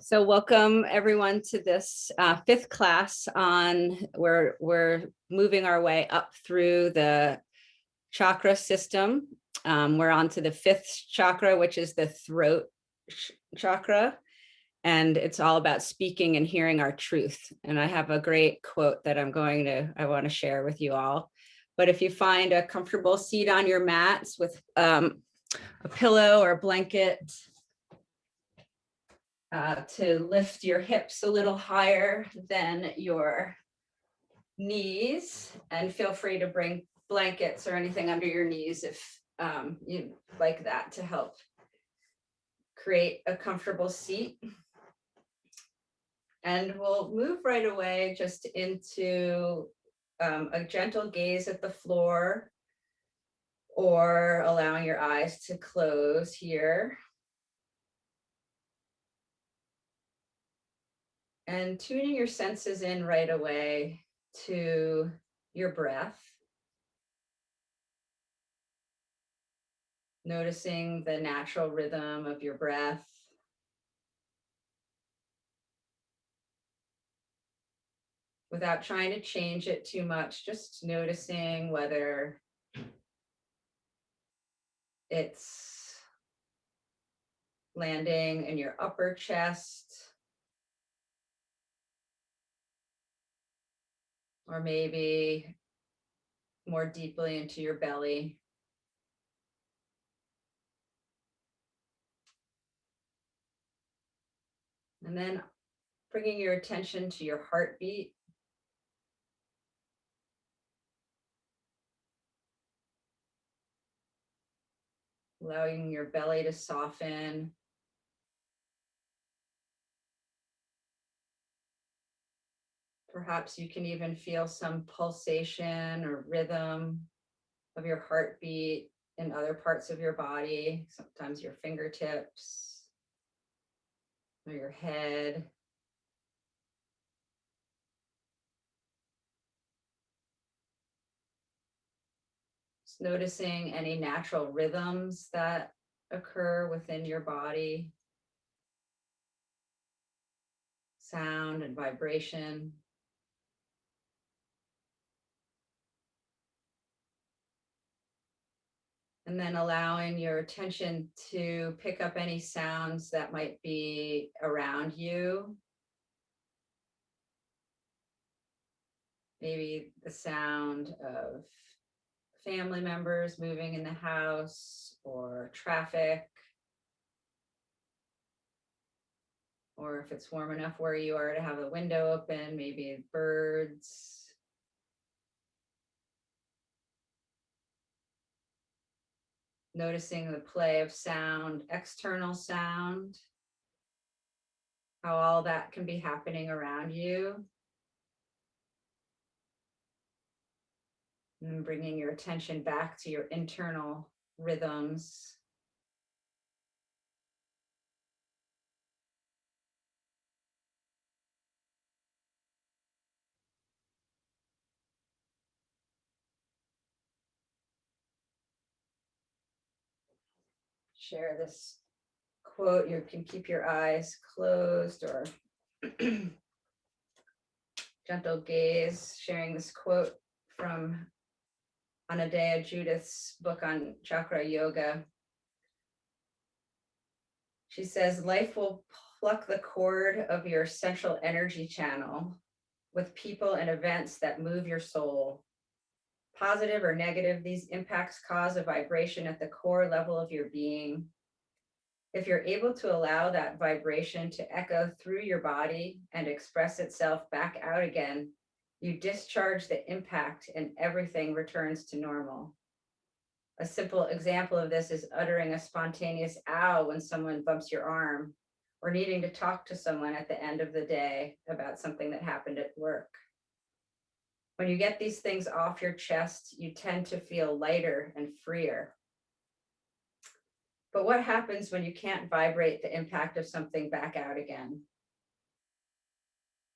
So welcome everyone to this fifth class on where we're moving our way up through the chakra system. We're on to the fifth chakra, which is the throat chakra. And it's all about speaking and hearing our truth. And I have a great quote that I want to share with you all. But if you find a comfortable seat on your mats with a pillow or a blanket, to lift your hips a little higher than your knees, and feel free to bring blankets or anything under your knees if you like that to help create a comfortable seat. And we'll move right away just into a gentle gaze at the floor, or allowing your eyes to close here. And tuning your senses in right away to your breath. Noticing the natural rhythm of your breath. Without trying to change it too much, just noticing whether it's landing in your upper chest, or maybe more deeply into your belly. And then bringing your attention to your heartbeat. Allowing your belly to soften. Perhaps you can even feel some pulsation or rhythm of your heartbeat in other parts of your body, sometimes your fingertips or your head. Just noticing any natural rhythms that occur within your body, sound and vibration. And then allowing your attention to pick up any sounds that might be around you. Maybe the sound of family members moving in the house, or traffic, or if it's warm enough where you are to have a window open, maybe birds. Noticing the play of sound, external sound, how all that can be happening around you. And bringing your attention back to your internal rhythms. Share this quote. You can keep your eyes closed or gentle gaze, sharing this quote from Anodea Judith's book on chakra yoga. She says, life will pluck the cord of your central energy channel with people and events that move your soul. Positive or negative, these impacts cause a vibration at the core level of your being. If you're able to allow that vibration to echo through your body and express itself back out again, you discharge the impact and everything returns to normal. A simple example of this is uttering a spontaneous ow when someone bumps your arm, or needing to talk to someone at the end of the day about something that happened at work. When you get these things off your chest, you tend to feel lighter and freer. But what happens when you can't vibrate the impact of something back out again?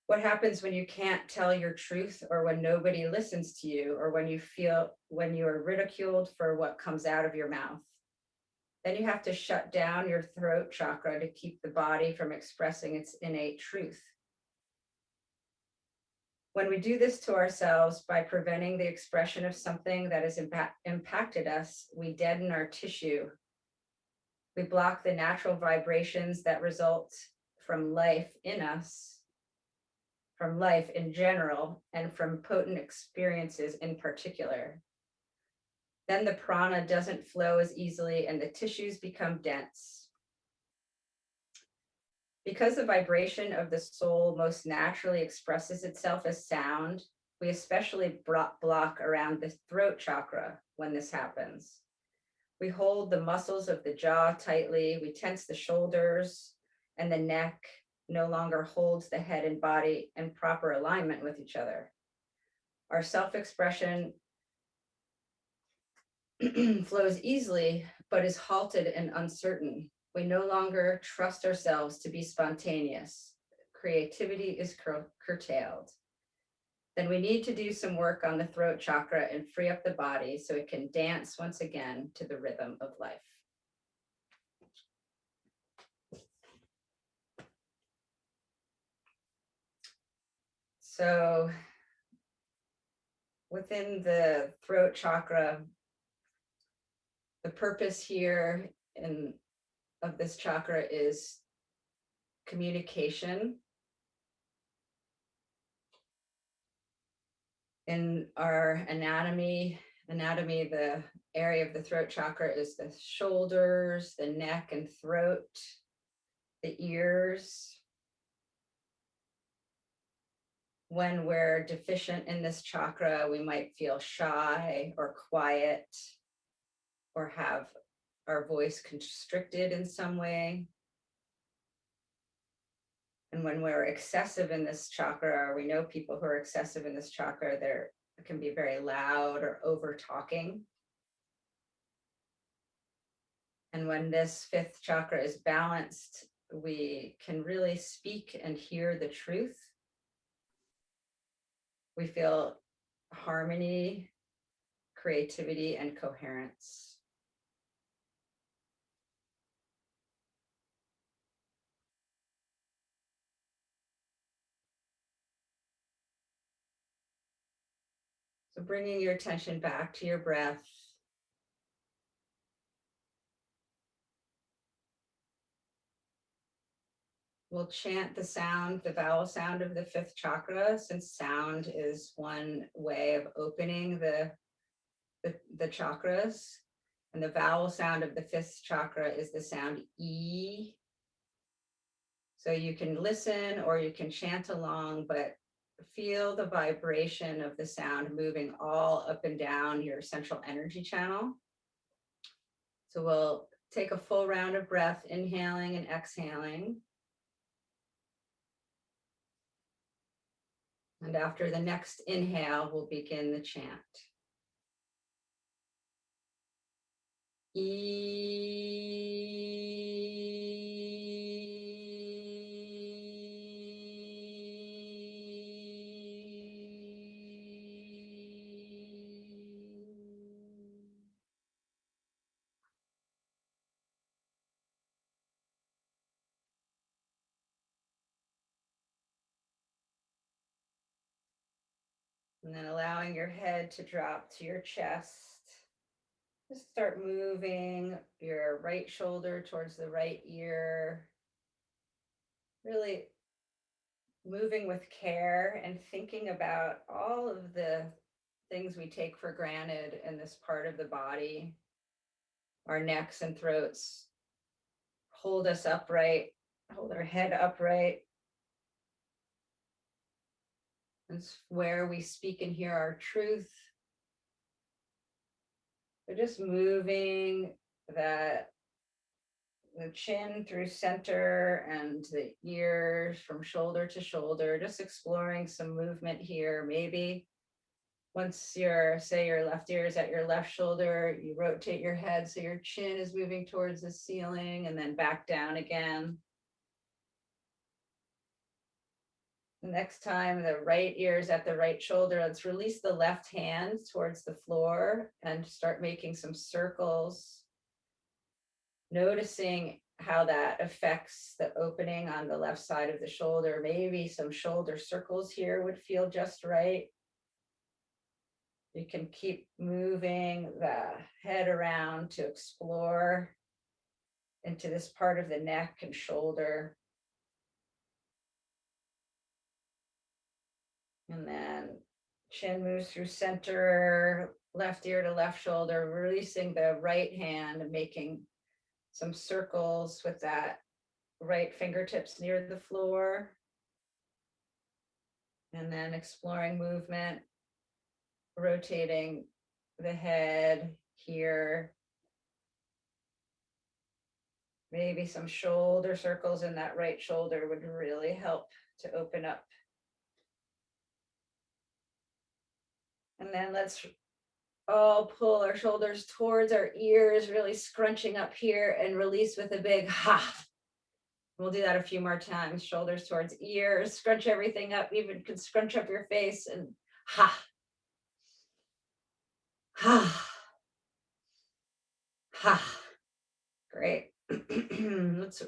What happens when you can't tell your truth, or when nobody listens to you, or when you are ridiculed for what comes out of your mouth? Then you have to shut down your throat chakra to keep the body from expressing its innate truth. When we do this to ourselves by preventing the expression of something that has impacted us, we deaden our tissue. We block the natural vibrations that result from life in us, from life in general, and from potent experiences in particular. Then the prana doesn't flow as easily and the tissues become dense. Because the vibration of the soul most naturally expresses itself as sound, we especially block around the throat chakra when this happens. We hold the muscles of the jaw tightly, we tense the shoulders, and the neck no longer holds the head and body in proper alignment with each other. Our self-expression flows easily, but is halted and uncertain. We no longer trust ourselves to be spontaneous. Creativity is curtailed. Then we need to do some work on the throat chakra and free up the body so it can dance once again to the rhythm of life. So within the throat chakra, the purpose here of this chakra is communication. In our anatomy, the area of the throat chakra is the shoulders, the neck and throat, the ears. When we're deficient in this chakra, we might feel shy or quiet or have our voice constricted in some way. And when we're excessive in this chakra, or we know people who are excessive in this chakra, they can be very loud or over talking. And when this fifth chakra is balanced, we can really speak and hear the truth. We feel harmony, creativity, and coherence. So bringing your attention back to your breath. We'll chant the sound, the vowel sound of the fifth chakra, since sound is one way of opening the chakras. And the vowel sound of the fifth chakra is the sound E. So you can listen or you can chant along, but feel the vibration of the sound moving all up and down your central energy channel. So we'll take a full round of breath, inhaling and exhaling. And after the next inhale, we'll begin the chant. And then allowing your head to drop to your chest. Just start moving your right shoulder towards the right ear. Really moving with care and thinking about all of the things we take for granted in this part of the body. Our necks and throats hold us upright, hold our head upright. It's where we speak and hear our truth. We're just moving the chin through center and the ears from shoulder to shoulder, just exploring some movement here. Maybe once say your left ear is at your left shoulder, you rotate your head so your chin is moving towards the ceiling and then back down again. The next time the right ear is at the right shoulder, let's release the left hand towards the floor and start making some circles noticing how that affects the opening on the left side of the shoulder. Maybe some shoulder circles here would feel just right. You can keep moving the head around to explore into this part of the neck and shoulder. And then chin moves through center, left ear to left shoulder, releasing the right hand and making some circles with that right fingertips near the floor. And then exploring movement, rotating the head here. Maybe some shoulder circles in that right shoulder would really help to open up. And then let's all pull our shoulders towards our ears, really scrunching up here and release with a big ha. We'll do that a few more times. Shoulders towards ears, scrunch everything up, even could scrunch up your face and ha. Ha. Ha. Great. Let's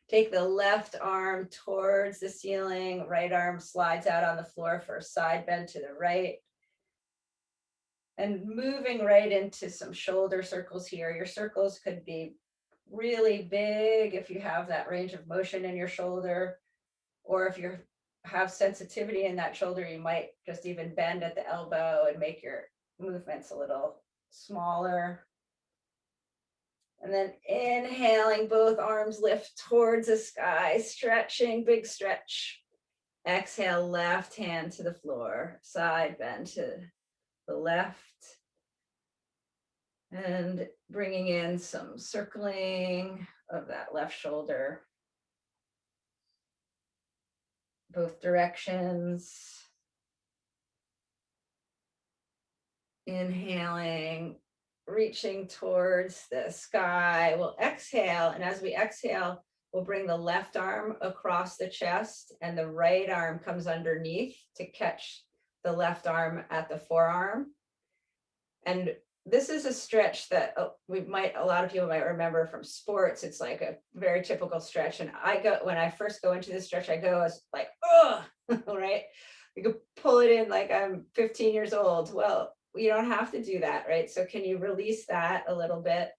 take the left arm towards the ceiling, right arm slides out on the floor for a side bend to the right. And moving right into some shoulder circles here. Your circles could be really big if you have that range of motion in your shoulder, or if you have sensitivity in that shoulder, you might just even bend at the elbow and make your movements a little smaller. And then inhaling, both arms lift towards the sky, stretching, big stretch. Exhale, left hand to the floor, side bend to the left. And bringing in some circling of that left shoulder, both directions. Inhaling, reaching towards the sky. We'll exhale, and as we exhale, we'll bring the left arm across the chest and the right arm comes underneath to catch the left arm at the forearm. And this is a stretch that a lot of people might remember from sports. It's like a very typical stretch. And when I first go into this stretch, I go as like, oh, right? You could pull it in like I'm 15 years old. Well, you don't have to do that, right? So can you release that a little bit?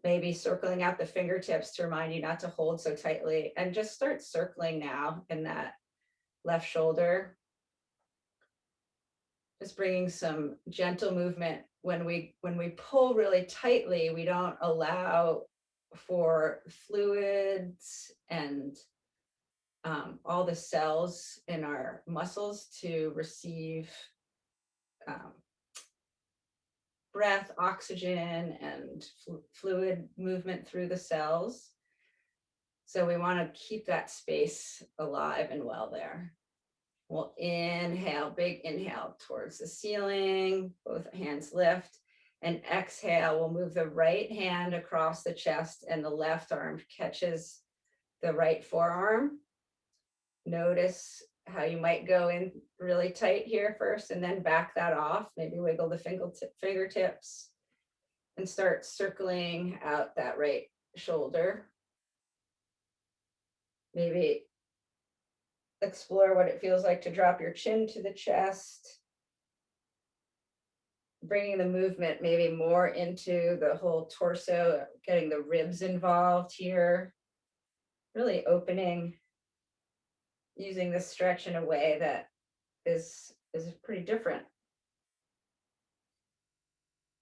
Maybe circling out the fingertips to remind you not to hold so tightly, and just start circling now in that left shoulder. Just bringing some gentle movement. When we pull really tightly, we don't allow for fluids and all the cells in our muscles to receive breath, oxygen, and fluid movement through the cells. So we want to keep that space alive and well there. We'll inhale, big inhale towards the ceiling, both hands lift, and exhale, we'll move the right hand across the chest and the left arm catches the right forearm. Notice how you might go in really tight here first and then back that off. Maybe wiggle the fingertips and start circling out that right shoulder. Maybe explore what it feels like to drop your chin to the chest. Bringing the movement maybe more into the whole torso, getting the ribs involved here. Really opening, using this stretch in a way that is pretty different.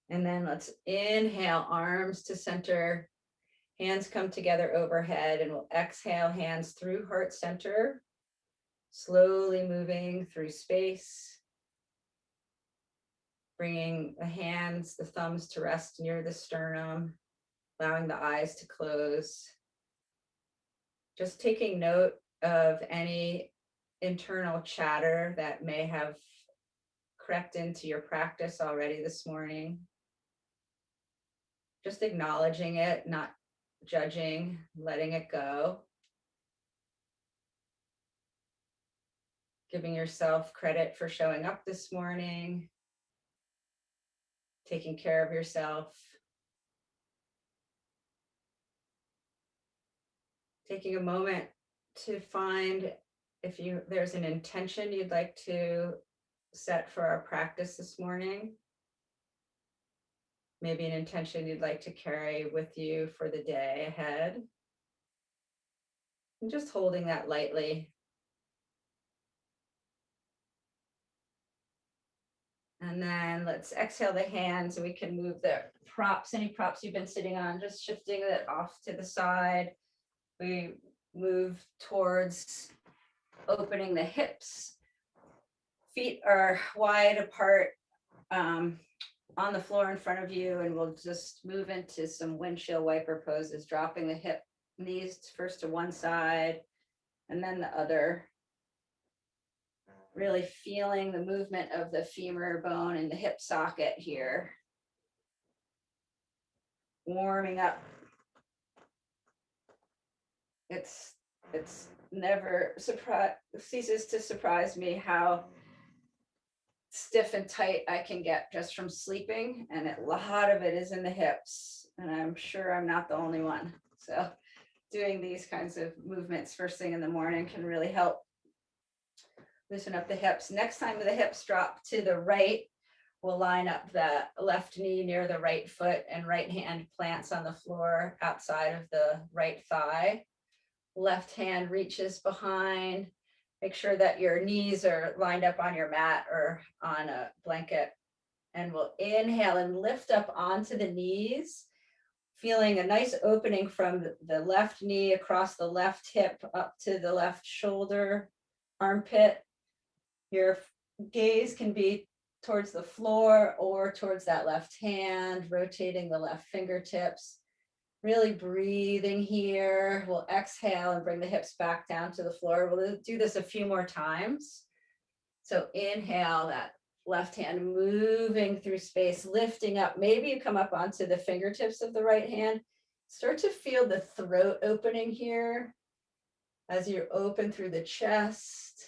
And then let's inhale, arms to center, hands come together overhead, and we'll exhale, hands through heart center, slowly moving through space. Bringing the hands, the thumbs to rest near the sternum, allowing the eyes to close. Just taking note of any internal chatter that may have crept into your practice already this morning. Just acknowledging it, not judging, letting it go. Giving yourself credit for showing up this morning, taking care of yourself. taking a moment to find if there's an intention you'd like to set for our practice this morning. Maybe an intention you'd like to carry with you for the day ahead. And just holding that lightly. And then let's exhale the hands so we can move the props, any props you've been sitting on, just shifting it off to the side. We move towards opening the hips. Feet are wide apart on the floor in front of you, and we'll just move into some windshield wiper poses, dropping the knees first to one side and then the other. Really feeling the movement of the femur bone and the hip socket here. Warming up. It's never ceases to surprise me how stiff and tight I can get just from sleeping, and a lot of it is in the hips, and I'm sure I'm not the only one. So doing these kinds of movements first thing in the morning can really help loosen up the hips. Next time the hips drop to the right, we'll line up the left knee near the right foot and right hand plants on the floor outside of the right thigh. Left hand reaches behind. Make sure that your knees are lined up on your mat or on a blanket. And we'll inhale and lift up onto the knees, feeling a nice opening from the left knee across the left hip up to the left shoulder, armpit. Your gaze can be towards the floor or towards that left hand, rotating the left fingertips. Really breathing here. We'll exhale and bring the hips back down to the floor. We'll do this a few more times. So inhale, that left hand moving through space, lifting up. Maybe you come up onto the fingertips of the right hand. Start to feel the throat opening here as you open through the chest,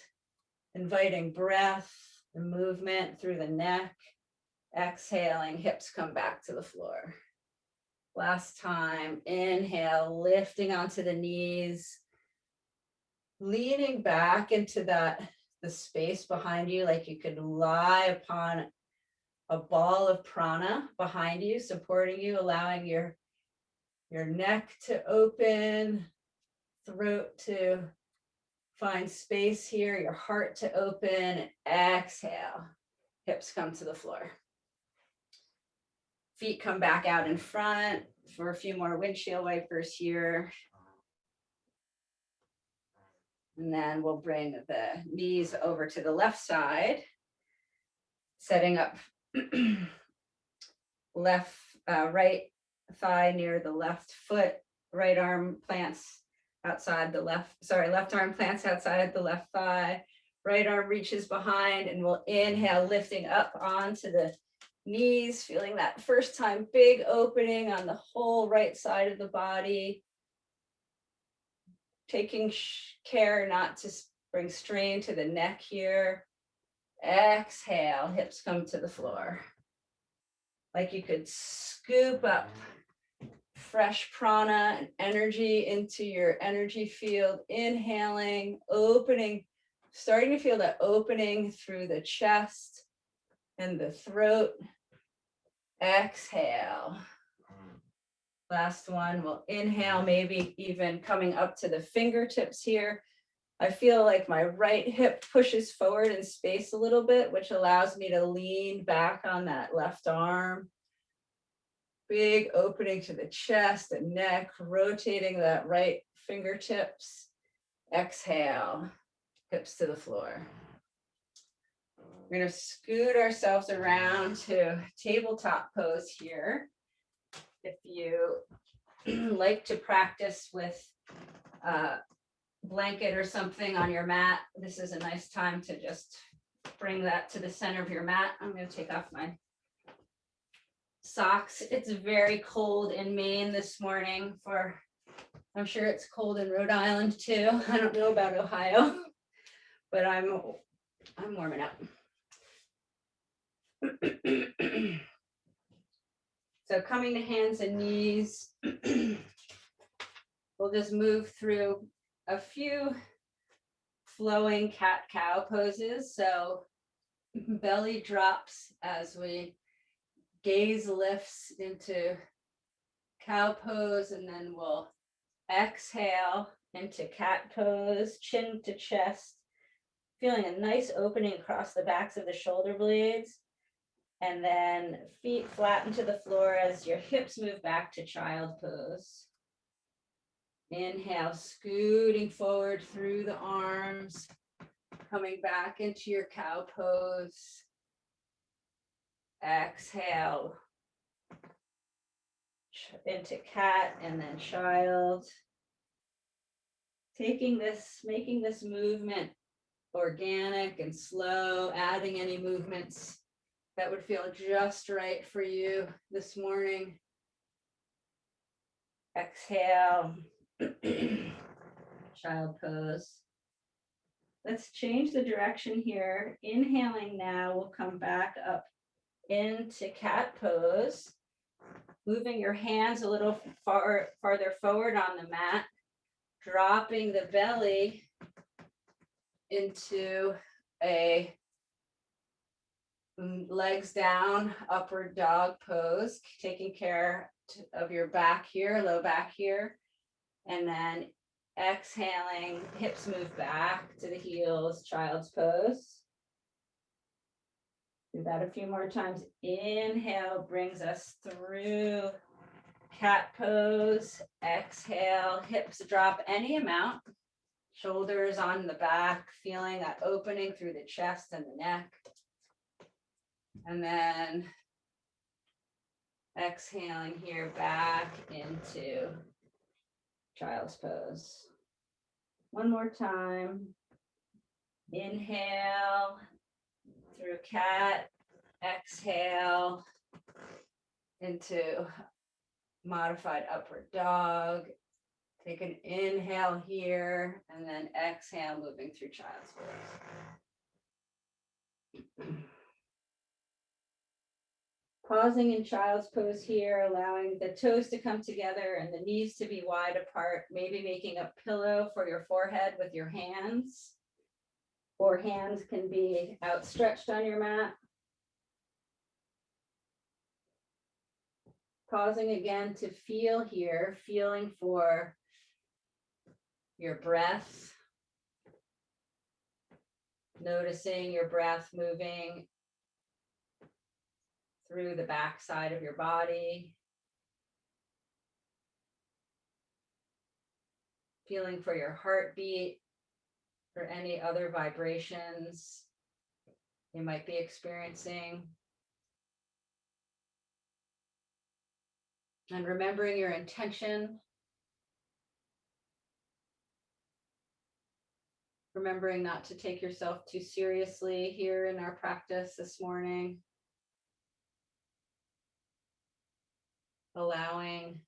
inviting breath and movement through the neck. Exhaling, hips come back to the floor. Last time, inhale, lifting onto the knees, leaning back into the space behind you, like you could lie upon a ball of prana behind you, supporting you, allowing your neck to open, throat to find space here, your heart to open. Exhale, hips come to the floor. Feet come back out in front for a few more windshield wipers here. And then we'll bring the knees over to the left side, setting up right thigh near the left foot, right arm plants outside the left arm plants outside the left thigh, right arm reaches behind, and we'll inhale, lifting up onto the knees, feeling that first time big opening on the whole right side of the body. Taking care not to bring strain to the neck here. Exhale, hips come to the floor. Like you could scoop up fresh prana and energy into your energy field. Inhaling, opening, starting to feel that opening through the chest and the throat. Exhale. Last one, we'll inhale, maybe even coming up to the fingertips here. I feel like my right hip pushes forward in space a little bit, which allows me to lean back on that left arm. Big opening to the chest and neck, rotating that right fingertips. Exhale, hips to the floor. We're going to scoot ourselves around to tabletop pose here. If you like to practice with a blanket or something on your mat, this is a nice time to just bring that to the center of your mat. I'm going to take off my socks. It's very cold in Maine this morning. I'm sure it's cold in Rhode Island too. I don't know about Ohio, but I'm warming up. So coming to hands and knees, We'll just move through a few flowing cat-cow poses. So belly drops as we gaze lifts into cow pose, and then we'll exhale into cat pose, chin to chest, feeling a nice opening across the backs of the shoulder blades, and then feet flatten to the floor as your hips move back to child pose. Inhale, scooting forward through the arms, coming back into your cow pose. Exhale into cat and then child. Making this movement organic and slow, adding any movements that would feel just right for you this morning. Exhale, child pose. Let's change the direction here. Inhaling now, we'll come back up into cat pose, moving your hands a little farther forward on the mat, dropping the belly into a legs down upward dog pose, taking care of your back here, low back here, and then exhaling, hips move back to the heels, child's pose. Do that a few more times. Inhale brings us through cat pose. Exhale, hips drop any amount. Shoulders on the back, feeling that opening through the chest and the neck. And then exhaling here back into child's pose. One more time. Inhale through cat, exhale into modified upward dog. Take an inhale here and then exhale, moving through child's pose. Pausing in child's pose here, allowing the toes to come together and the knees to be wide apart, maybe making a pillow for your forehead with your hands, or hands can be outstretched on your mat. Pausing again to feel here, feeling for your breath, noticing your breath moving through the back side of your body, feeling for your heartbeat or any other vibrations you might be experiencing. And remembering your intention. Remembering not to take yourself too seriously here in our practice this morning. Allowing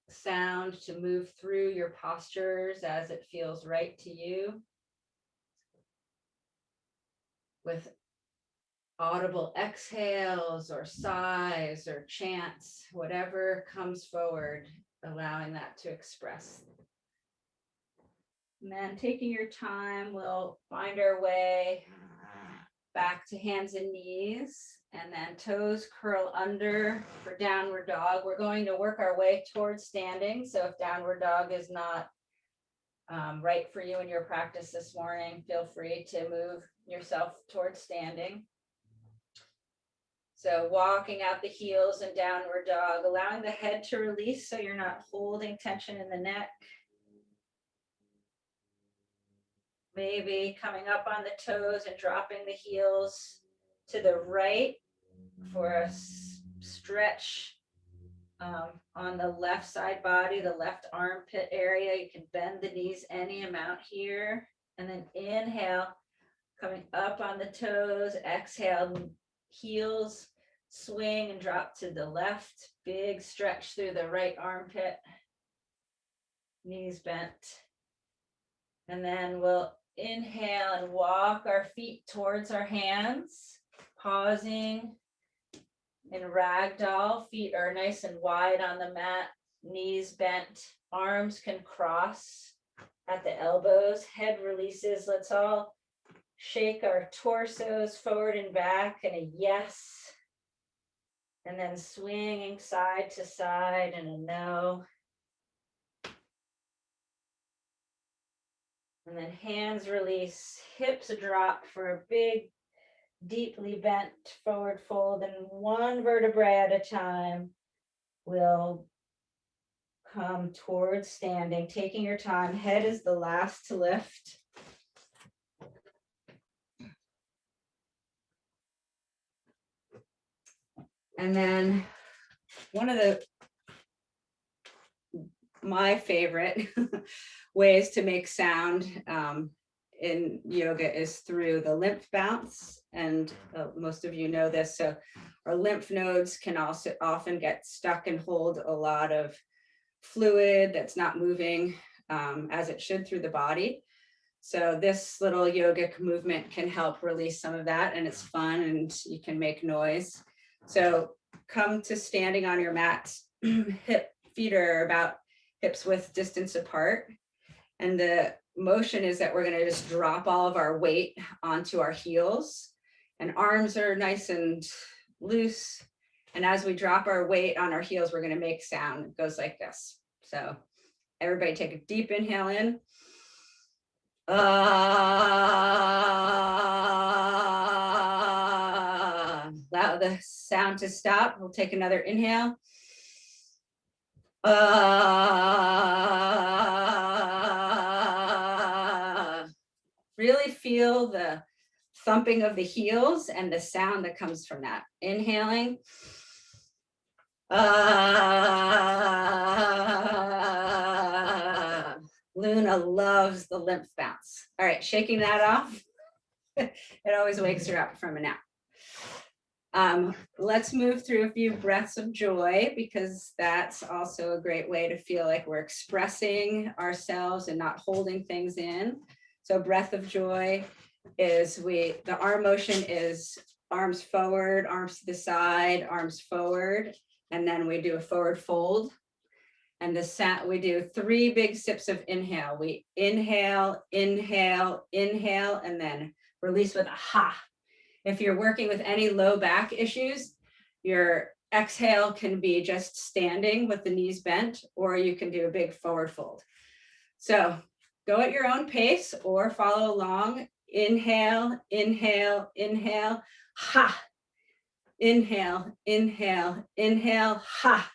sound to move through your postures as it feels right to you. With audible exhales or sighs or chants, whatever comes forward, allowing that to express. And then taking your time, we'll find our way back to hands and knees, and then toes curl under for downward dog. We're going to work our way towards standing. So if downward dog is not right for you in your practice this morning, feel free to move yourself towards standing. So walking out the heels and downward dog, allowing the head to release so you're not holding tension in the neck. Maybe coming up on the toes and dropping the heels to the right for a stretch on the left side body, the left armpit area. You can bend the knees any amount here. And then inhale, coming up on the toes. Exhale, heels swing and drop to the left. Big stretch through the right armpit. Knees bent. And then we'll inhale and walk our feet towards our hands, pausing in ragdoll. Feet are nice and wide on the mat. knees bent, arms can cross at the elbows, head releases. Let's all shake our torsos forward and back and a yes. And then swinging side to side and a no. And then hands release, hips drop for a big, deeply bent forward fold, and one vertebrae at a time will come towards standing, taking your time. Head is the last to lift. And then one of my favorite ways to make sound in yoga is through the lymph bounce. And most of you know this. So our lymph nodes can also often get stuck and hold a lot of fluid that's not moving as it should through the body. So this little yogic movement can help release some of that, and it's fun and you can make noise. So come to standing on your mat, feet are about hips width distance apart. And the motion is that we're going to just drop all of our weight onto our heels, and arms are nice and loose. And as we drop our weight on our heels, we're going to make sound. It goes like this. So everybody take a deep inhale in. Allow the sound to stop. We'll take another inhale. Really feel the thumping of the heels and the sound that comes from that. Inhaling. Luna loves the lymph bounce. All right, shaking that off. It always wakes her up from a nap. Let's move through a few breaths of joy, because that's also a great way to feel like we're expressing ourselves and not holding things in. So breath of joy is the arm motion is arms forward, arms to the side, arms forward, and then we do a forward fold. And the sound, we do 3 big sips of inhale. We inhale, inhale, inhale, and then release with a ha. If you're working with any low back issues, your exhale can be just standing with the knees bent, or you can do a big forward fold. So go at your own pace or follow along. Inhale, inhale, inhale, ha. Inhale, inhale, inhale, ha.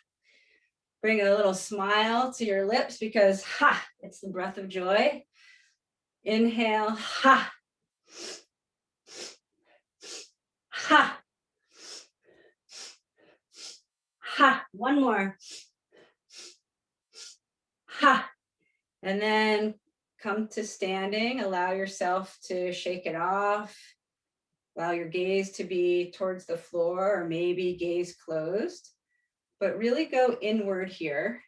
Bring a little smile to your lips, because ha, it's the breath of joy. Inhale, ha. Ha. Ha. One more. Ha. And then come to standing. Allow yourself to shake it off. Allow your gaze to be towards the floor, or maybe gaze closed. But really go inward here.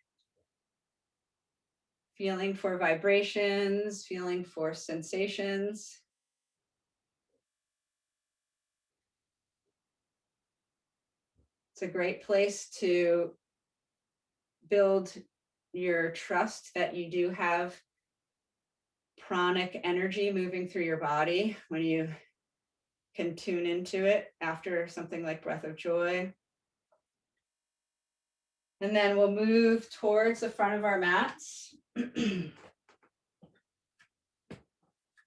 Feeling for vibrations, feeling for sensations. It's a great place to build your trust that you do have pranic energy moving through your body when you can tune into it after something like breath of joy. And then we'll move towards the front of our mats.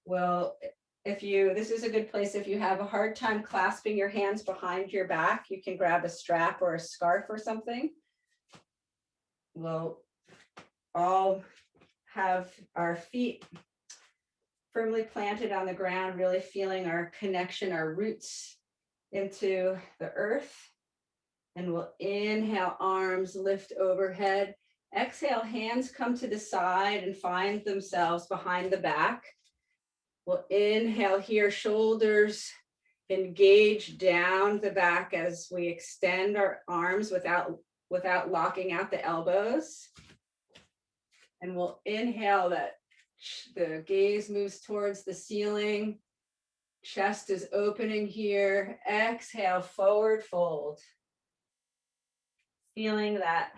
Well, this is a good place if you have a hard time clasping your hands behind your back, you can grab a strap or a scarf or something. We'll all have our feet firmly planted on the ground, really feeling our connection, our roots into the earth. And we'll inhale, arms lift overhead. Exhale, hands come to the side and find themselves behind the back. We'll inhale here, shoulders engage down the back as we extend our arms without locking out the elbows. And we'll inhale that the gaze moves towards the ceiling. Chest is opening here. Exhale, forward fold. Feeling that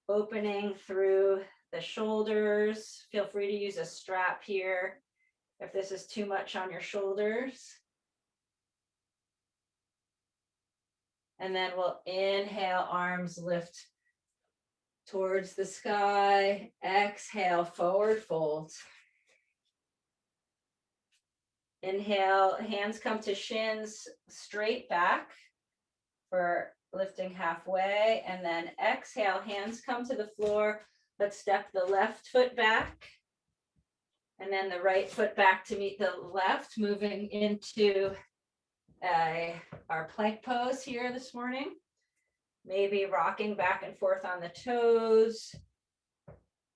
opening through the shoulders. Feel free to use a strap here if this is too much on your shoulders. And then we'll inhale, arms lift towards the sky. Exhale, forward fold. Inhale, hands come to shins, straight back for lifting halfway. And then exhale, hands come to the floor. Let's step the left foot back. And then the right foot back to meet the left, moving into our plank pose here this morning. Maybe rocking back and forth on the toes,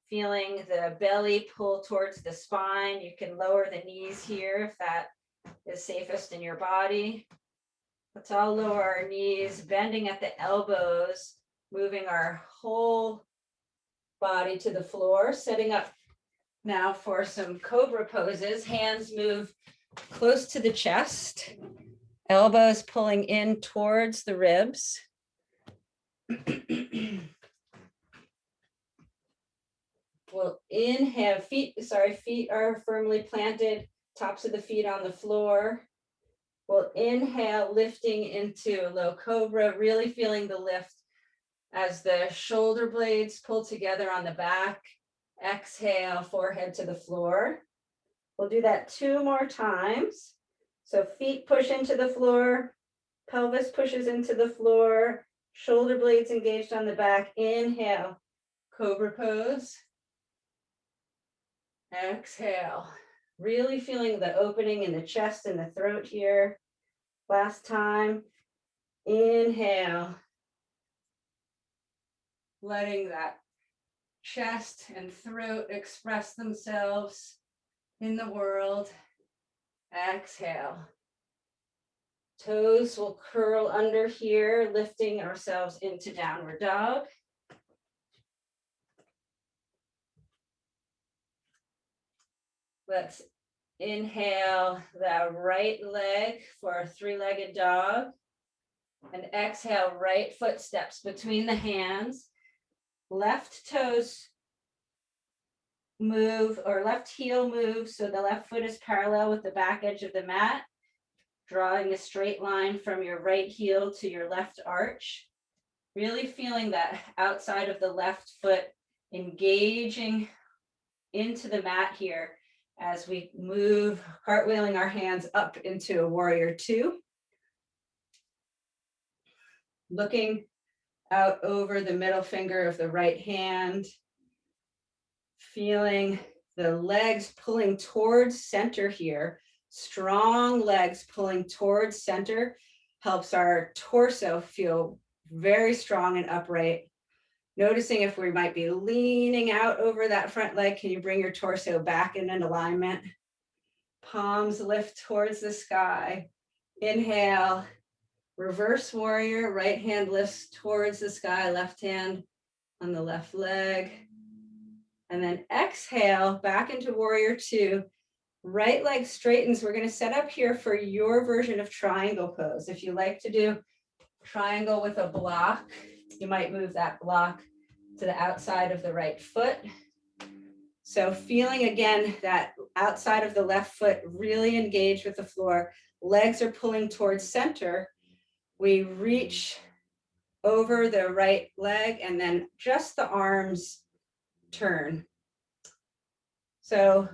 feeling the belly pull towards the spine. You can lower the knees here if that is safest in your body. Let's all lower our knees, bending at the elbows, moving our whole body to the floor, setting up now for some cobra poses. Hands move close to the chest, elbows pulling in towards the ribs. We'll inhale, feet are firmly planted, tops of the feet on the floor. We'll inhale, lifting into low cobra, really feeling the lift as the shoulder blades pull together on the back. Exhale, forehead to the floor. We'll do that 2 more times. So feet push into the floor, pelvis pushes into the floor, shoulder blades engaged on the back. Inhale, cobra pose. Exhale, really feeling the opening in the chest and the throat here. Last time, inhale, letting that chest and throat express themselves in the world. Exhale. Toes will curl under here, lifting ourselves into downward dog. Let's inhale the right leg for a 3-legged dog. And exhale, right foot steps between the hands. Left toes move, or left heel moves, so the left foot is parallel with the back edge of the mat, drawing a straight line from your right heel to your left arch. Really feeling that outside of the left foot engaging into the mat here as we move, cartwheeling our hands up into a warrior 2. Looking out over the middle finger of the right hand, feeling the legs pulling towards center here. Strong legs pulling towards center helps our torso feel very strong and upright. Noticing if we might be leaning out over that front leg, can you bring your torso back in an alignment? Palms lift towards the sky. Inhale, reverse warrior, right hand lifts towards the sky, left hand on the left leg. And then exhale, back into warrior 2. Right leg straightens. We're going to set up here for your version of triangle pose. If you like to do triangle with a block, you might move that block to the outside of the right foot. So feeling again that outside of the left foot really engaged with the floor. Legs are pulling towards center. We reach over the right leg and then just the arms turn. So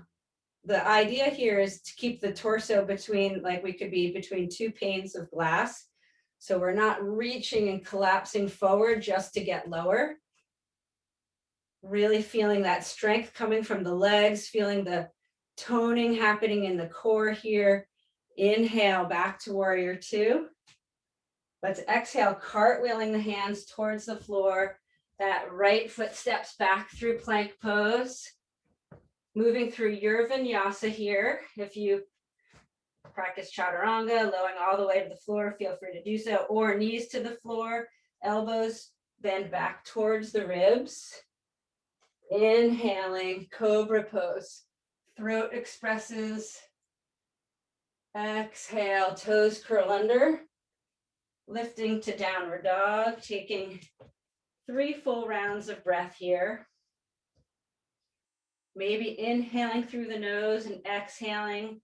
the idea here is to keep the torso between, like we could be between 2 panes of glass. So we're not reaching and collapsing forward just to get lower. Really feeling that strength coming from the legs, feeling the toning happening in the core here. Inhale, back to warrior 2. Let's exhale, cartwheeling the hands towards the floor. That right foot steps back through plank pose. Moving through your vinyasa here. If you practice chaturanga, lowering all the way to the floor, feel free to do so, or knees to the floor, elbows bend back towards the ribs. Inhaling, cobra pose. Throat expresses. Exhale, toes curl under. Lifting to downward dog, taking 3 full rounds of breath here. Maybe inhaling through the nose and exhaling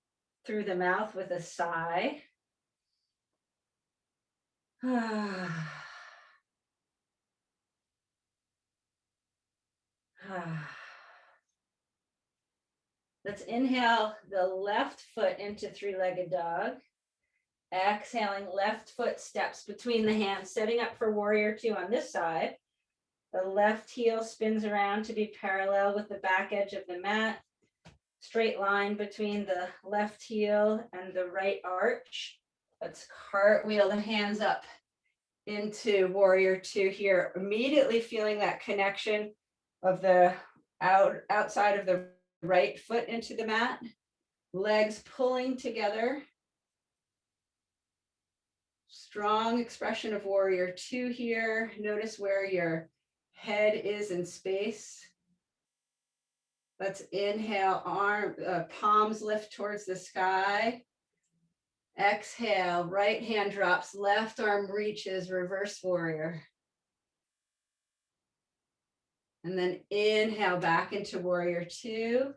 through the mouth with a sigh. Let's inhale the left foot into three-legged dog. Exhaling, left foot steps between the hands, setting up for warrior two on this side. The left heel spins around to be parallel with the back edge of the mat. Straight line between the left heel and the right arch. Let's cartwheel the hands up into warrior two here. Immediately feeling that connection of the outside of the right foot into the mat. Legs pulling together. Strong expression of warrior two here. Notice where your head is in space. Let's inhale, palms lift towards the sky. Exhale, right hand drops, left arm reaches, reverse warrior. And then inhale back into warrior two.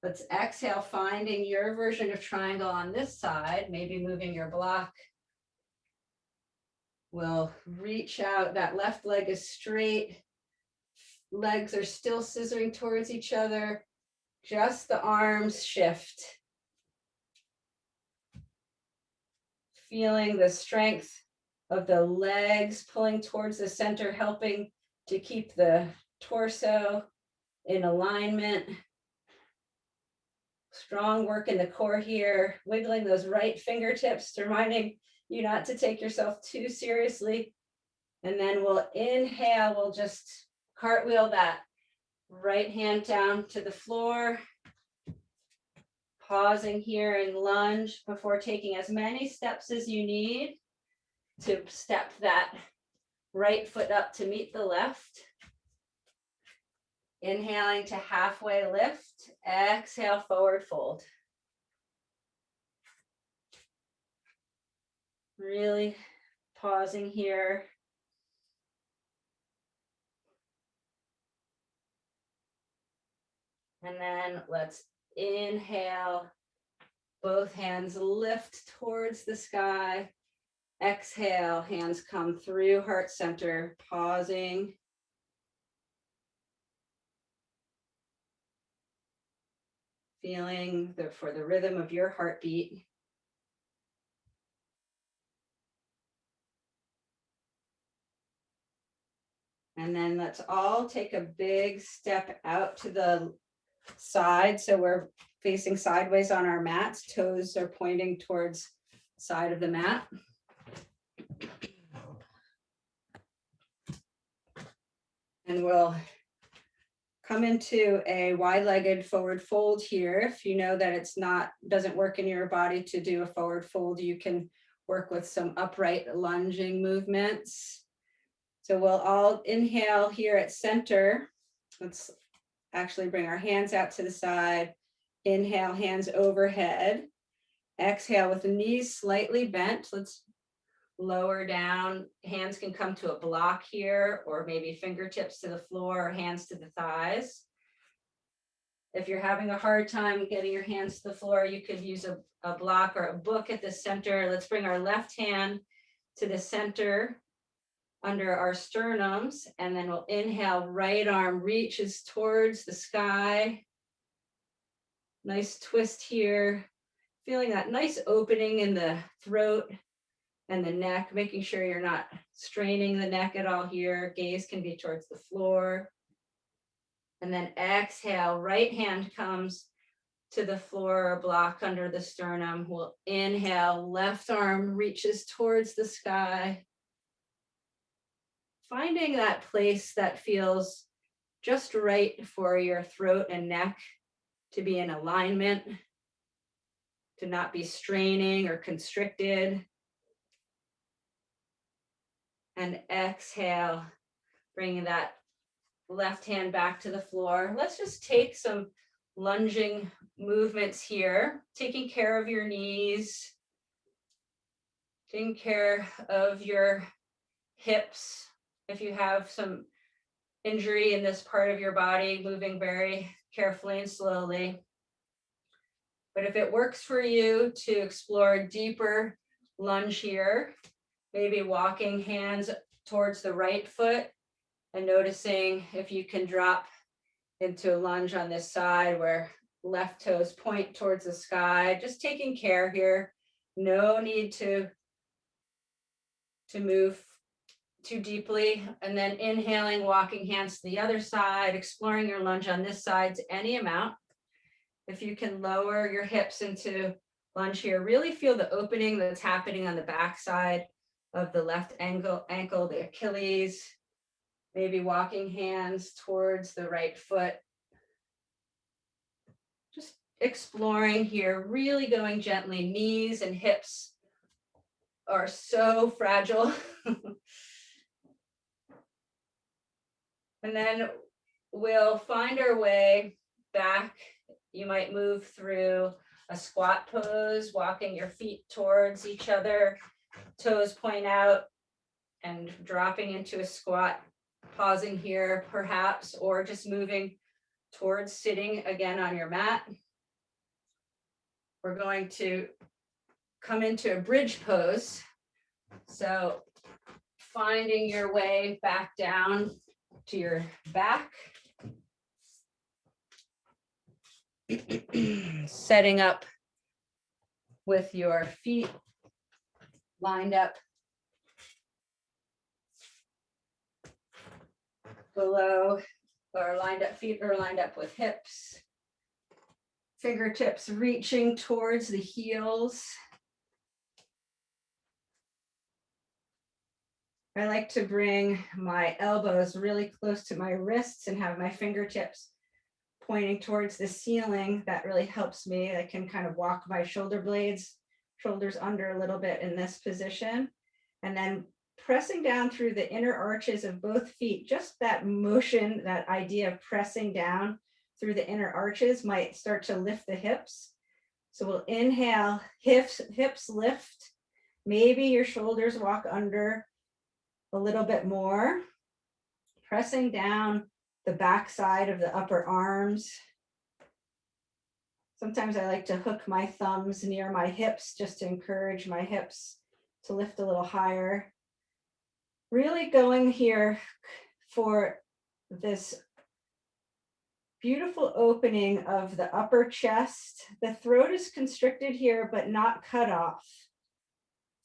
Let's exhale, finding your version of triangle on this side, maybe moving your block. We'll reach out, that left leg is straight. Legs are still scissoring towards each other. Just the arms shift. Feeling the strength of the legs pulling towards the center, helping to keep the torso in alignment. Strong work in the core here, wiggling those right fingertips, reminding you not to take yourself too seriously. And then we'll inhale, we'll just cartwheel that right hand down to the floor. Pausing here in lunge before taking as many steps as you need to step that right foot up to meet the left. Inhaling to halfway lift, exhale, forward fold. Really pausing here. And then let's inhale, both hands lift towards the sky. Exhale, hands come through heart center, pausing. Feeling for the rhythm of your heartbeat. And then let's all take a big step out to the side. So we're facing sideways on our mats. Toes are pointing towards the side of the mat. And we'll come into a wide-legged forward fold here. If you know that doesn't work in your body to do a forward fold, you can work with some upright lunging movements. So we'll all inhale here at center. Let's actually bring our hands out to the side. Inhale, hands overhead. Exhale with the knees slightly bent. Let's lower down. Hands can come to a block here, or maybe fingertips to the floor, or hands to the thighs. If you're having a hard time getting your hands to the floor, you could use a block or a book at the center. Let's bring our left hand to the center under our sternums, and then we'll inhale, right arm reaches towards the sky. Nice twist here. Feeling that nice opening in the throat and the neck, making sure you're not straining the neck at all here. Gaze can be towards the floor. And then exhale, right hand comes to the floor or block under the sternum. We'll inhale, left arm reaches towards the sky. Finding that place that feels just right for your throat and neck to be in alignment, to not be straining or constricted. And exhale, bringing that left hand back to the floor. Let's just take some lunging movements here, taking care of your knees, taking care of your hips, If you have some injury in this part of your body, moving very carefully and slowly. But if it works for you to explore a deeper lunge here, maybe walking hands towards the right foot and noticing if you can drop into a lunge on this side where left toes point towards the sky, just taking care here. No need to move too deeply. And then inhaling, walking hands to the other side, exploring your lunge on this side to any amount. If you can lower your hips into lunge here, really feel the opening that's happening on the back side of the left ankle, the Achilles, maybe walking hands towards the right foot. Just exploring here, really going gently. Knees and hips are so fragile. And then we'll find our way back. You might move through a squat pose, walking your feet towards each other, toes point out, and dropping into a squat, pausing here perhaps, or just moving towards sitting again on your mat. We're going to come into a bridge pose. So finding your way back down to your back. Setting up with your feet lined up below, or lined up, feet are lined up with hips. Fingertips reaching towards the heels. I like to bring my elbows really close to my wrists and have my fingertips pointing towards the ceiling. That really helps me. I can kind of walk my shoulder blades, shoulders under a little bit in this position. And then pressing down through the inner arches of both feet, just that motion, that idea of pressing down through the inner arches might start to lift the hips. So we'll inhale, hips lift. Maybe your shoulders walk under a little bit more, pressing down the back side of the upper arms. Sometimes I like to hook my thumbs near my hips just to encourage my hips to lift a little higher. Really going here for this beautiful opening of the upper chest. The throat is constricted here, but not cut off.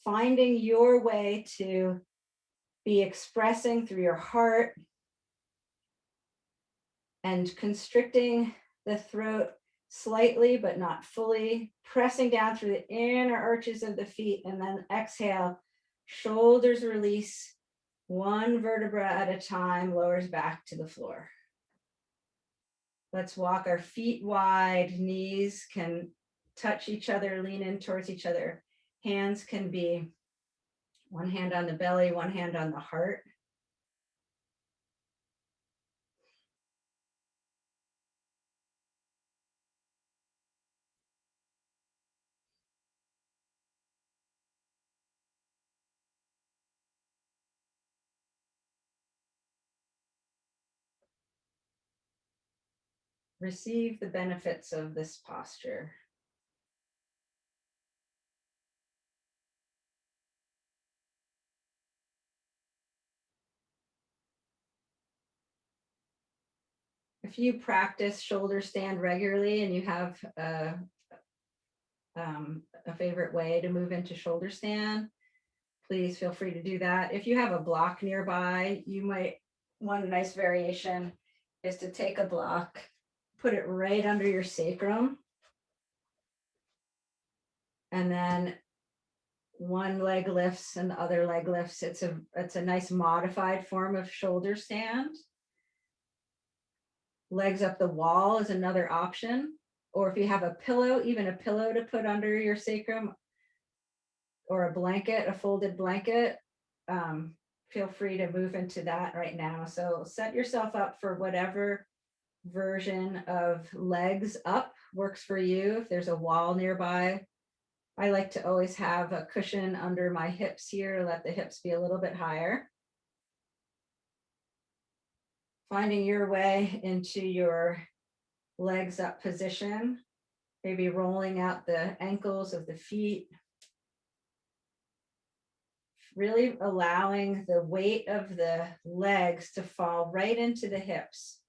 Finding your way to be expressing through your heart and constricting the throat slightly, but not fully, pressing down through the inner arches of the feet, and then exhale, shoulders release, one vertebra at a time, lowers back to the floor. Let's walk our feet wide, knees can touch each other, lean in towards each other. Hands can be one hand on the belly, one hand on the heart. Receive the benefits of this posture. If you practice shoulder stand regularly and you have a favorite way to move into shoulder stand, please feel free to do that. If you have a block nearby, you might, one nice variation is to take a block, put it right under your sacrum, and then one leg lifts and the other leg lifts. It's a nice modified form of shoulder stand. Legs up the wall is another option. Or if you have a pillow, even a pillow to put under your sacrum, or a blanket, a folded blanket, feel free to move into that right now. So set yourself up for whatever version of legs up works for you. If there's a wall nearby, I like to always have a cushion under my hips here to let the hips be a little bit higher. Finding your way into your legs up position, maybe rolling out the ankles of the feet, really allowing the weight of the legs to fall right into the hips.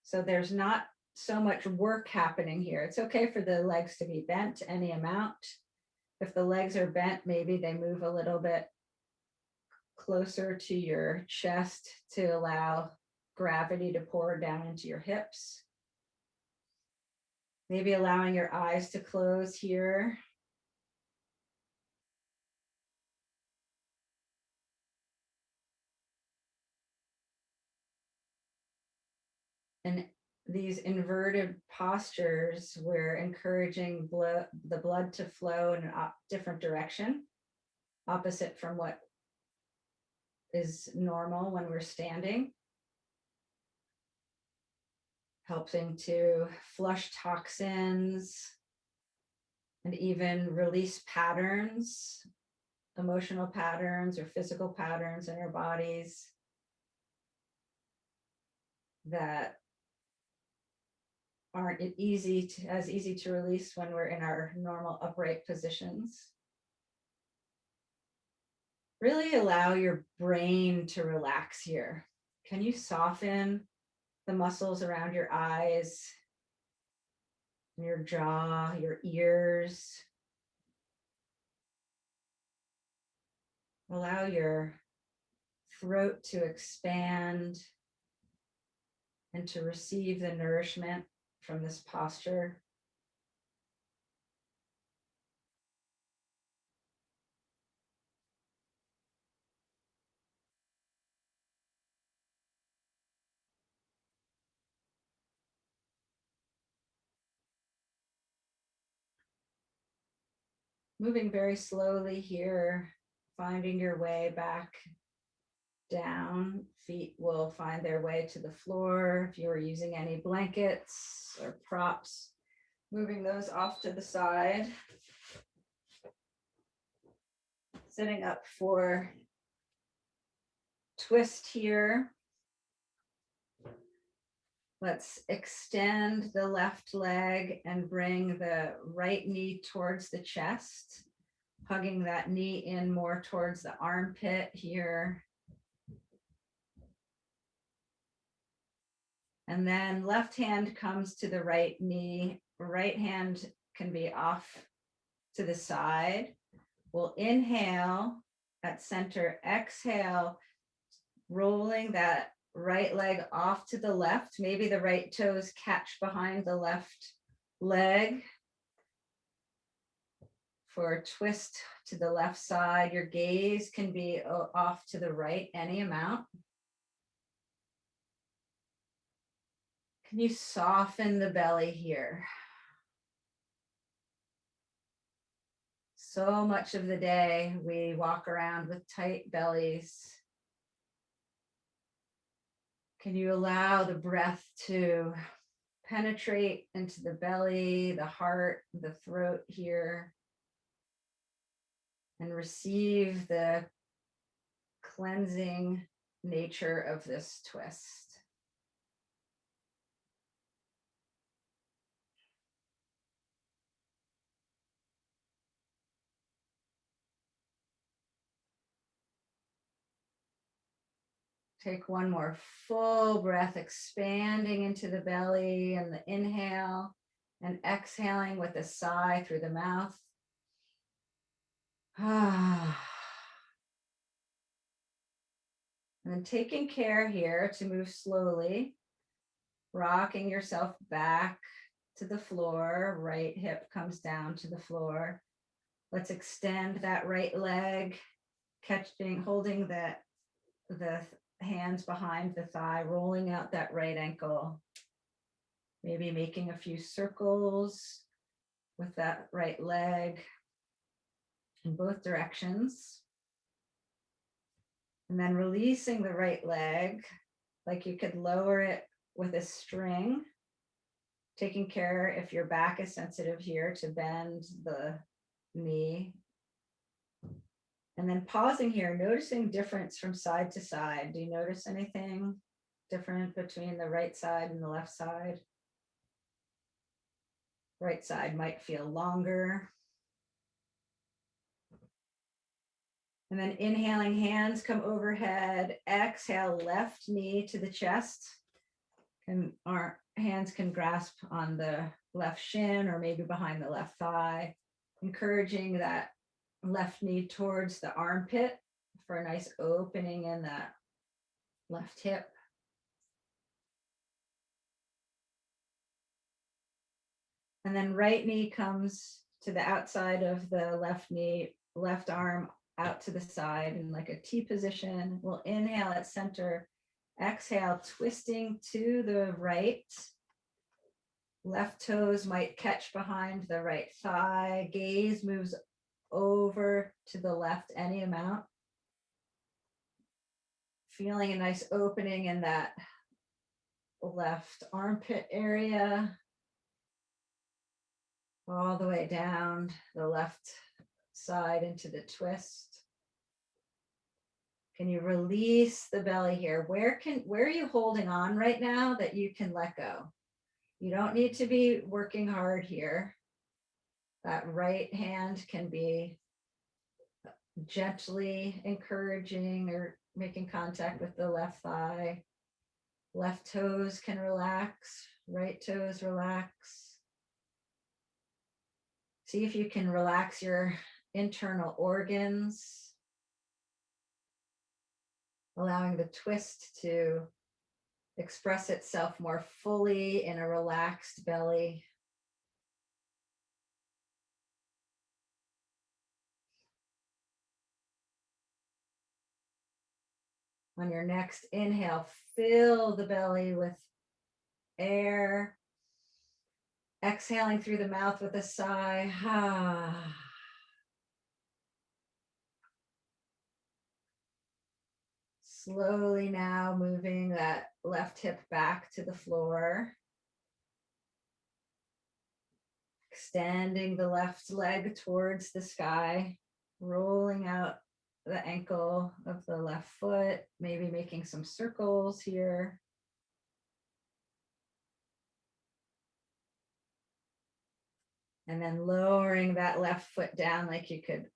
So there's not so much work happening here. It's okay for the legs to be bent any amount. If the legs are bent, maybe they move a little bit closer to your chest to allow gravity to pour down into your hips. Maybe allowing your eyes to close here. And these inverted postures, we're encouraging the blood to flow in a different direction, opposite from what is normal when we're standing. Helping to flush toxins and even release patterns, emotional patterns or physical patterns in our bodies that aren't as easy to release when we're in our normal upright positions. Really allow your brain to relax here. Can you soften the muscles around your eyes, your jaw, your ears? Allow your throat to expand and to receive the nourishment from this posture. Moving very slowly here, finding your way back down. Feet will find their way to the floor. If you are using any blankets or props, moving those off to the side. Sitting up for twist here. Let's extend the left leg and bring the right knee towards the chest, hugging that knee in more towards the armpit here. And then left hand comes to the right knee. Right hand can be off to the side. We'll inhale at center, exhale, rolling that right leg off to the left. Maybe the right toes catch behind the left leg for a twist to the left side. Your gaze can be off to the right, any amount. Can you soften the belly here? So much of the day we walk around with tight bellies. Can you allow the breath to penetrate into the belly, the heart, the throat here, and receive the cleansing nature of this twist? Take one more full breath, expanding into the belly and the inhale, and exhaling with a sigh through the mouth. And then taking care here to move slowly, rocking yourself back to the floor. Right hip comes down to the floor. Let's extend that right leg, holding the hands behind the thigh, rolling out that right ankle. Maybe making a few circles with that right leg in both directions. And then releasing the right leg, like you could lower it with a string. Taking care, if your back is sensitive here, to bend the knee. And then pausing here, noticing difference from side to side. Do you notice anything different between the right side and the left side. Right side might feel longer. And then inhaling, hands come overhead. Exhale, left knee to the chest. And our hands can grasp on the left shin or maybe behind the left thigh, encouraging that left knee towards the armpit for a nice opening in that left hip. And then right knee comes to the outside of the left knee, left arm out to the side in like a T position. We'll inhale at center, exhale, twisting to the right. Left toes might catch behind the right thigh. Gaze moves over to the left any amount. Feeling a nice opening in that left armpit area. All the way down the left side into the twist. Can you release the belly here? Where are you holding on right now that you can let go? You don't need to be working hard here. That right hand can be gently encouraging or making contact with the left thigh. Left toes can relax, right toes relax. See if you can relax your internal organs, allowing the twist to express itself more fully in a relaxed belly. On your next inhale, fill the belly with air. Exhaling through the mouth with a sigh. Slowly now moving that left hip back to the floor. Extending the left leg towards the sky, rolling out the ankle of the left foot, maybe making some circles here. And then lowering that left foot down like you could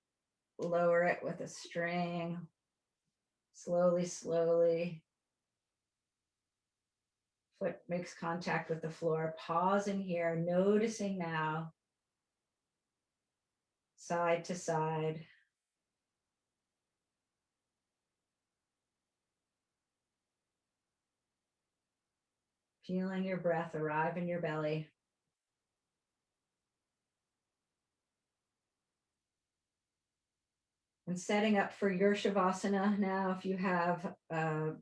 lower it with a string. Slowly, slowly. Foot makes contact with the floor. Pausing here, noticing now. Side to side. Feeling your breath arrive in your belly. And setting up for your Shavasana now, if you have a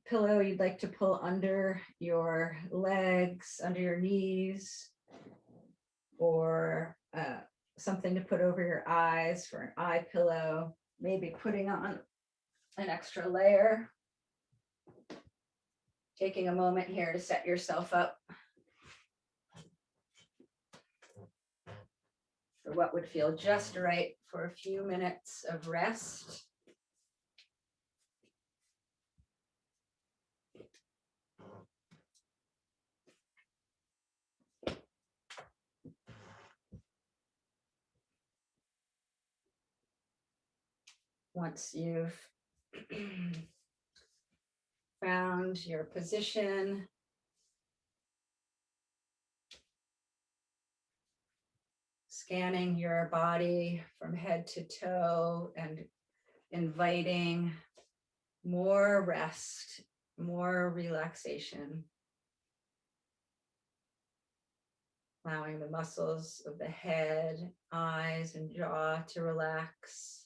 pillow you'd like to pull under your legs, under your knees, or something to put over your eyes for an eye pillow, maybe putting on an extra layer. Taking a moment here to set yourself up for what would feel just right for a few minutes of rest. Once you've found your position, scanning your body from head to toe and inviting more rest, more relaxation. Allowing the muscles of the head, eyes, and jaw to relax.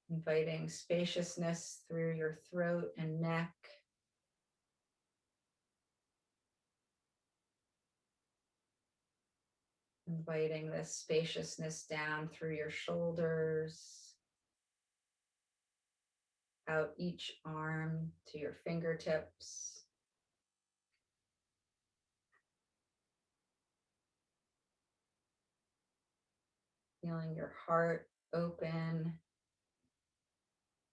Inviting spaciousness through your throat and neck. Inviting this spaciousness down through your shoulders, out each arm to your fingertips. Feeling your heart open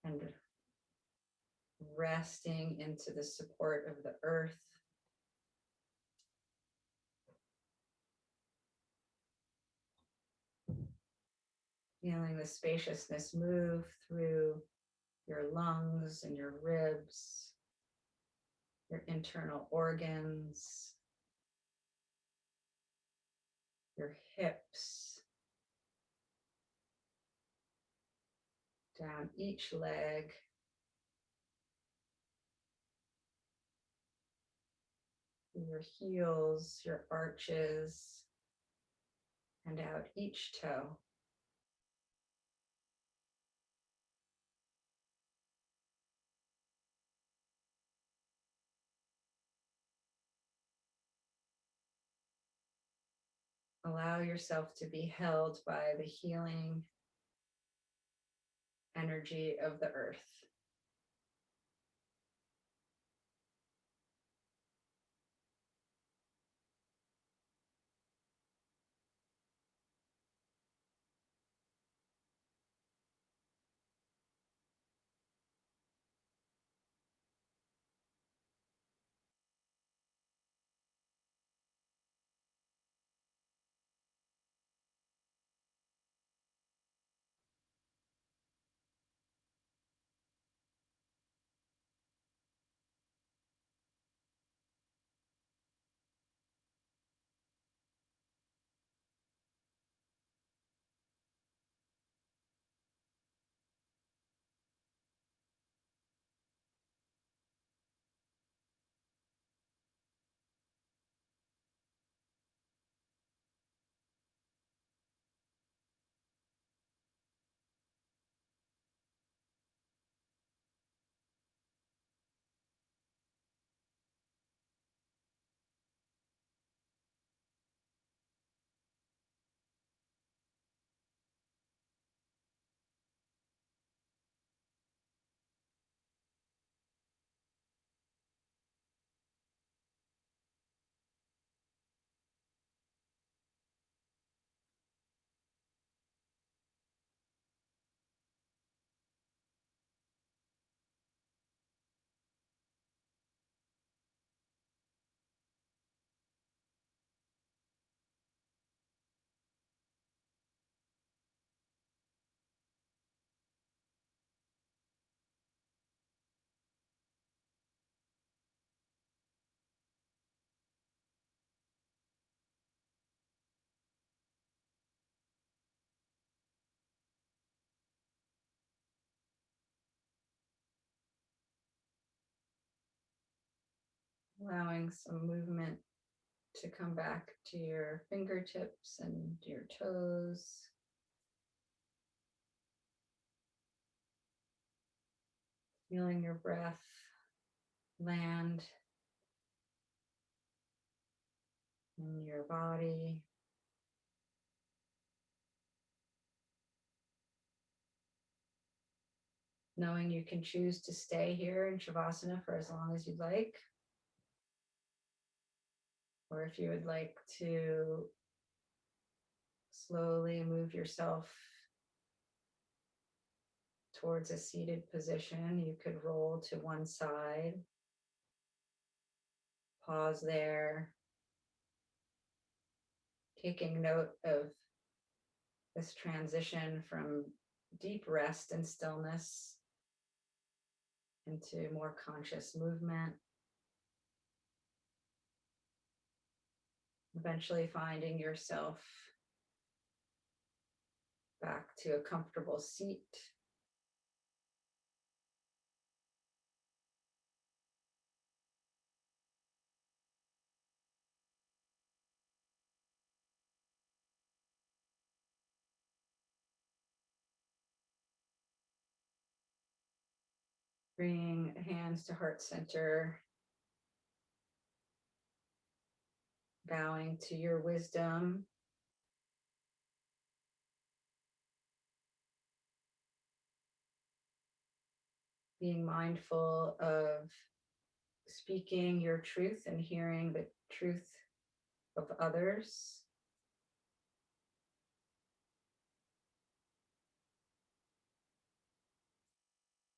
and resting into the support of the earth. Feeling the spaciousness move through your lungs and your ribs, your internal organs, your hips, down each leg, your heels, your arches, and out each toe. Allow yourself to be held by the healing energy of the earth. Allowing some movement to come back to your fingertips and your toes. Feeling your breath land in your body. Knowing you can choose to stay here in Shavasana for as long as you'd like. Or if you would like to slowly move yourself towards a seated position, you could roll to one side. Pause there, taking note of this transition from deep rest and stillness into more conscious movement. Eventually finding yourself back to a comfortable seat. Bringing hands to heart center, bowing to your wisdom, being mindful of speaking your truth and hearing the truth of others.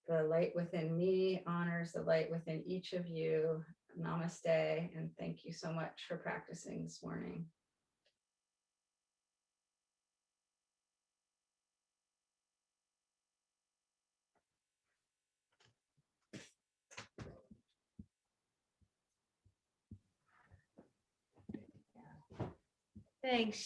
The light within me honors the light within each of you. Namaste, and thank you so much for practicing this morning. Thanks.